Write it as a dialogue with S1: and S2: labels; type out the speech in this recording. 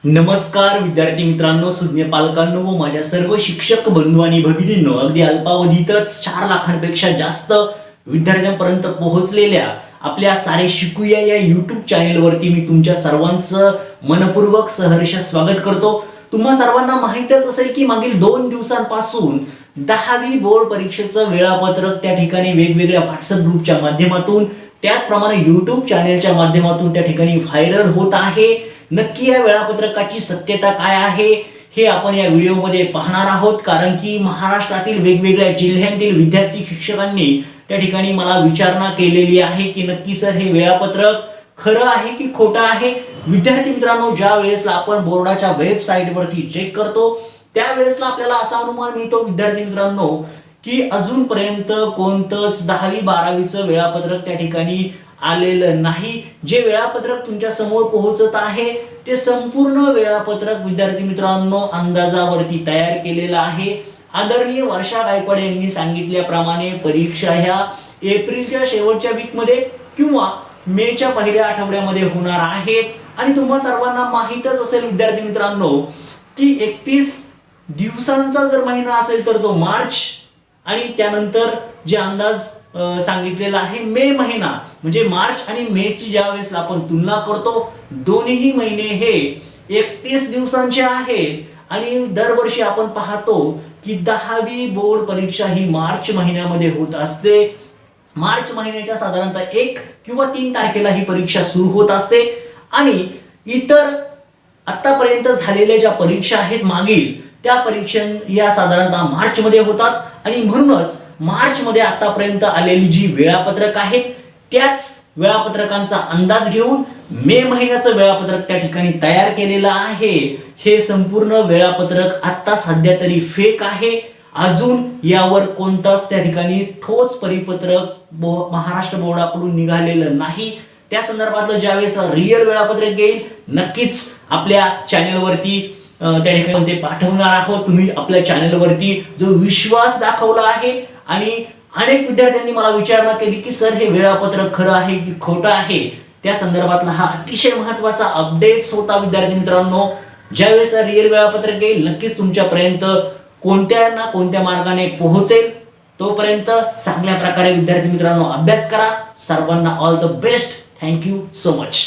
S1: नमस्कार विद्यार्थी मित्रांनो, सुज्ञ पालकांनो व माझ्या सर्व शिक्षक बंधू आणि भगिनींनो, अगदी अल्पावधीतच 4 लाखांपेक्षा जास्त विद्यार्थ्यांपर्यंत पोहोचलेल्या आपल्या सारे शिकुया या YouTube चॅनेलवरती मी तुमच्या सर्वांचं मनपूर्वक सहर्ष स्वागत करतो। तुम्हा सर्वांना माहितच असेल की मागील 2 दिवसांपासून 10वी बोर्ड परीक्षेचं वेळापत्रक त्या ठिकाणी वेगवेगळ्या WhatsApp ग्रुपच्या माध्यमातून त्याचप्रमाणे YouTube चॅनेलच्या माध्यमातून त्या ठिकाणी व्हायरल होत आहे। नक्की या वेळापत्रकाची सत्यता काय आहे हे आपण या व्हिडिओमध्ये पाहणार आहोत, कारण की महाराष्ट्रातील वेगवेगळ्या जिल्ह्यांतील विद्यार्थी शिक्षकांनी त्या ठिकाणी मला विचारणा केलेली आहे की नक्की सर हे वेळापत्रक खरं आहे की खोटं आहे। विद्यार्थी मित्रांनो, ज्या वेळेसला आपण बोर्डाच्या वेबसाईटवरती चेक करतो त्यावेळेसला आपल्याला असा अनुमान मिळतो विद्यार्थी मित्रांनो की अजूनपर्यंत कोणतंच 10वी 12वीचं वेळापत्रक त्या ठिकाणी आलेलं नाही। जे वेळापत्रक तुमच्या समोर पोहोचत आहे ते संपूर्ण वेळापत्रक विद्यार्थी मित्रांनो अंदाजावरती तयार केलेलं आहे। आदरणीय वर्षा गायकवाड यांनी सांगितल्याप्रमाणे परीक्षा ह्या एप्रिलच्या शेवटच्या वीकमध्ये किंवा मेच्या पहिल्या आठवड्यामध्ये होणार आहेत। आणि तुम्हा सर्वांना माहीतच असेल विद्यार्थी मित्रांनो की 31 दिवसांचा जर महिना असेल तर तो मार्च, आणि त्यानंतर जे अंदाज सांगितलेला आहे मे महिना, म्हणजे मार्च आणि मे ची ज्या वेळेस आपण तुलना करतो दोन्ही महिने हे 31 दिवसांचे आहेत। आणि दरवर्षी आपण पाहतो की 10वी बोर्ड परीक्षा ही मार्च महिन्यामध्ये होत असते। मार्च महिन्याच्या साधारणतः 1 किंवा 3 तारखेला ही परीक्षा सुरू होत असते। आणि इतर आतापर्यंत झालेल्या ज्या परीक्षा आहेत मागील त्या परीक्षा या साधारणतः मार्च मध्ये होतात। आणि म्हणूनच मार्च मध्ये आतापर्यंत आलेली जी वेळापत्रक आहे त्याच वेळापत्रकांचा अंदाज घेऊन मे महिन्याचं वेळापत्रक त्या ठिकाणी तयार केलेलं आहे। हे संपूर्ण वेळापत्रक आता सध्या तरी फेक आहे। अजून यावर कोणताच त्या ठिकाणी ठोस परिपत्रक महाराष्ट्र बोर्डाकडून निघालेलं नाही। त्या संदर्भातलं ज्यावेळेस रिअल वेळापत्रक येईल नक्कीच आपल्या चॅनलवरती त्या ठिकाणी ते पाठवणार आहोत। तुम्ही आपल्या चॅनलवरती जो विश्वास दाखवला आहे आणि अनेक विद्यार्थ्यांनी मला विचारणा केली की सर हे वेळापत्रक खरं आहे की खोटं आहे, त्या संदर्भातला हा अतिशय महत्त्वाचा अपडेट्स होता विद्यार्थी मित्रांनो। ज्यावेळेस रिअल वेळापत्रक येईल नक्कीच तुमच्यापर्यंत कोणत्या ना कोणत्या मार्गाने पोहोचेल। तोपर्यंत चांगल्या प्रकारे विद्यार्थी मित्रांनो अभ्यास करा। सर्वांना all the best. Thank you so much.